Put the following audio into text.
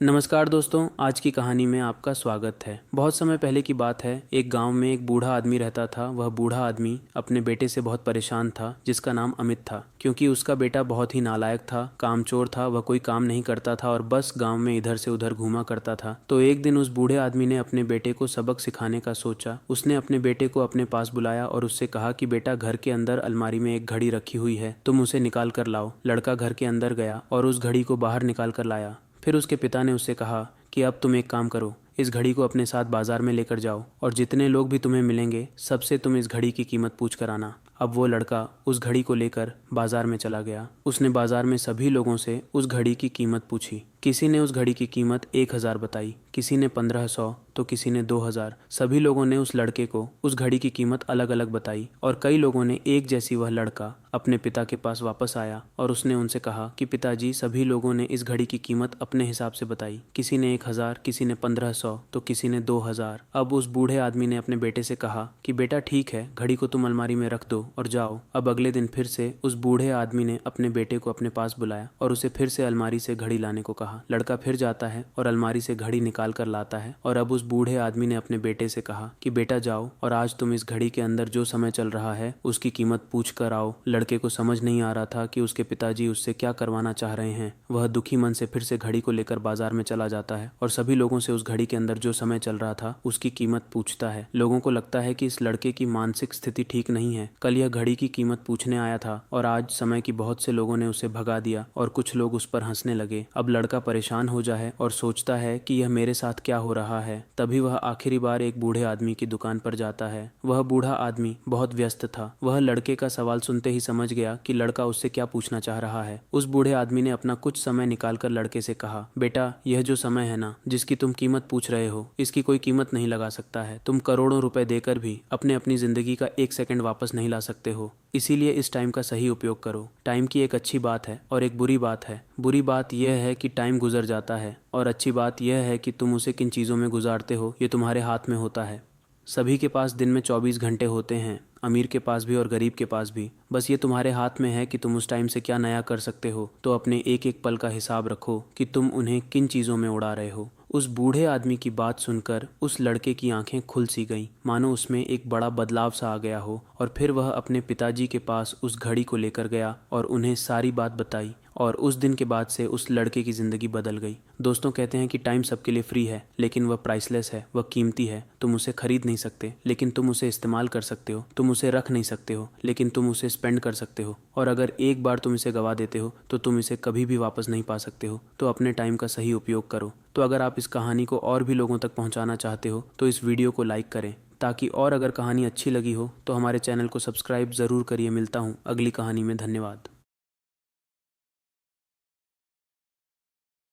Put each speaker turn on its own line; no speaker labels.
नमस्कार दोस्तों, आज की कहानी में आपका स्वागत है। बहुत समय पहले की बात है। एक गांव में एक बूढ़ा आदमी रहता था। वह बूढ़ा आदमी अपने बेटे से बहुत परेशान था, जिसका नाम अमित था। क्योंकि उसका बेटा बहुत ही नालायक था, कामचोर था। वह कोई काम नहीं करता था और बस गांव में इधर से उधर घूमा करता था। तो एक दिन उस बूढ़े आदमी ने अपने बेटे को सबक सिखाने का सोचा। उसने अपने बेटे को अपने पास बुलाया और उससे कहा कि बेटा, घर के अंदर अलमारी में एक घड़ी रखी हुई है, तुम उसे निकाल कर लाओ। लड़का घर के अंदर गया और उस घड़ी को बाहर निकाल कर लाया। फिर उसके पिता ने उससे कहा कि अब तुम एक काम करो, इस घड़ी को अपने साथ बाजार में लेकर जाओ और जितने लोग भी तुम्हें मिलेंगे सबसे तुम इस घड़ी की कीमत पूछ कर आना। अब वो लड़का उस घड़ी को लेकर बाजार में चला गया। उसने बाजार में सभी लोगों से उस घड़ी की कीमत पूछी। किसी ने उस घड़ी की कीमत 1,000 बताई, किसी ने 1,500 तो किसी ने 2,000। सभी लोगों ने उस लड़के को उस घड़ी की कीमत अलग अलग बताई और कई लोगों ने एक जैसी वह लड़का अपने पिता के पास वापस आया और उसने उनसे कहा कि पिताजी, सभी लोगों ने इस घड़ी की कीमत अपने हिसाब से बताई। किसी ने 1,000, किसी ने 1,500 तो किसी ने 2,000। अब उस बूढ़े आदमी ने अपने बेटे से कहा कि बेटा ठीक है, घड़ी को तुम अलमारी में रख दो और जाओ। अब अगले दिन फिर से उस बूढ़े आदमी ने अपने बेटे को अपने पास बुलाया और उसे फिर से अलमारी से घड़ी लाने को कहा। लड़का फिर जाता है और अलमारी से घड़ी निकाल कर लाता है और अब उस बूढ़े आदमी ने अपने बेटे से कहा कि बेटा जाओ और आज तुम इस घड़ी के अंदर जो समय चल रहा है उसकी कीमत पूछ कर आओ। लड़के को समझ नहीं आ रहा था कि उसके पिताजी उससे क्या करवाना चाह रहे हैं। वह दुखी मन से फिर से घड़ी को लेकर बाजार में चला जाता है और सभी लोगों से उस घड़ी के अंदर जो समय चल रहा था उसकी कीमत पूछता है। लोगों को लगता है कि इस लड़के की मानसिक स्थिति ठीक नहीं है। कल यह घड़ी की कीमत पूछने आया था और आज समय की बहुत से लोगों ने उसे भगा दिया और कुछ लोग उस पर हंसने लगे। अब लड़का परेशान हो जाए और सोचता है कि यह मेरे साथ क्या हो रहा है। तभी वह आखिरी बार एक बूढ़े आदमी की दुकान पर जाता है। वह बूढ़ा आदमी बहुत व्यस्त था। वह लड़के का सवाल सुनते ही समझ गया कि लड़का उससे क्या पूछना चाह रहा है। उस बूढ़े आदमी ने अपना कुछ समय निकालकर लड़के से कहा, बेटा, यह जो समय है ना, जिसकी तुम कीमत पूछ रहे हो, इसकी कोई कीमत नहीं लगा सकता है। तुम करोड़ों रुपए देकर भी अपनी जिंदगी का एक सेकंड वापस नहीं ला सकते हो। इसीलिए इस टाइम का सही उपयोग करो। टाइम की एक अच्छी बात है और एक बुरी बात है। बुरी बात यह है कि टाइम गुजर जाता है और अच्छी बात यह है कि तुम उसे किन चीज़ों में गुजारते हो ये तुम्हारे हाथ में होता है। सभी के पास दिन में 24 घंटे होते हैं, अमीर के पास भी और गरीब के पास भी। बस ये तुम्हारे हाथ में है कि तुम उस टाइम से क्या नया कर सकते हो। तो अपने एक एक पल का हिसाब रखो कि तुम उन्हें किन चीज़ों में उड़ा रहे हो। उस बूढ़े आदमी की बात सुनकर उस लड़के की आंखें खुल सी गईं, मानो उसमें एक बड़ा बदलाव सा आ गया हो। और फिर वह अपने पिताजी के पास उस घड़ी को लेकर गया और उन्हें सारी बात बताई और उस दिन के बाद से उस लड़के की ज़िंदगी बदल गई। दोस्तों, कहते हैं कि टाइम सबके लिए फ्री है, लेकिन वह प्राइसलेस है, वह कीमती है। तुम उसे खरीद नहीं सकते, लेकिन तुम उसे इस्तेमाल कर सकते हो। तुम उसे रख नहीं सकते हो, लेकिन तुम उसे स्पेंड कर सकते हो। और अगर एक बार तुम इसे गवा देते हो तो तुम इसे कभी भी वापस नहीं पा सकते हो। तो अपने टाइम का सही उपयोग करो। तो अगर आप इस कहानी को और भी लोगों तक पहुंचाना चाहते हो तो इस वीडियो को लाइक करें, ताकि और अगर कहानी अच्छी लगी हो तो हमारे चैनल को सब्सक्राइब ज़रूर करिए। मिलता हूँ अगली कहानी में। धन्यवाद।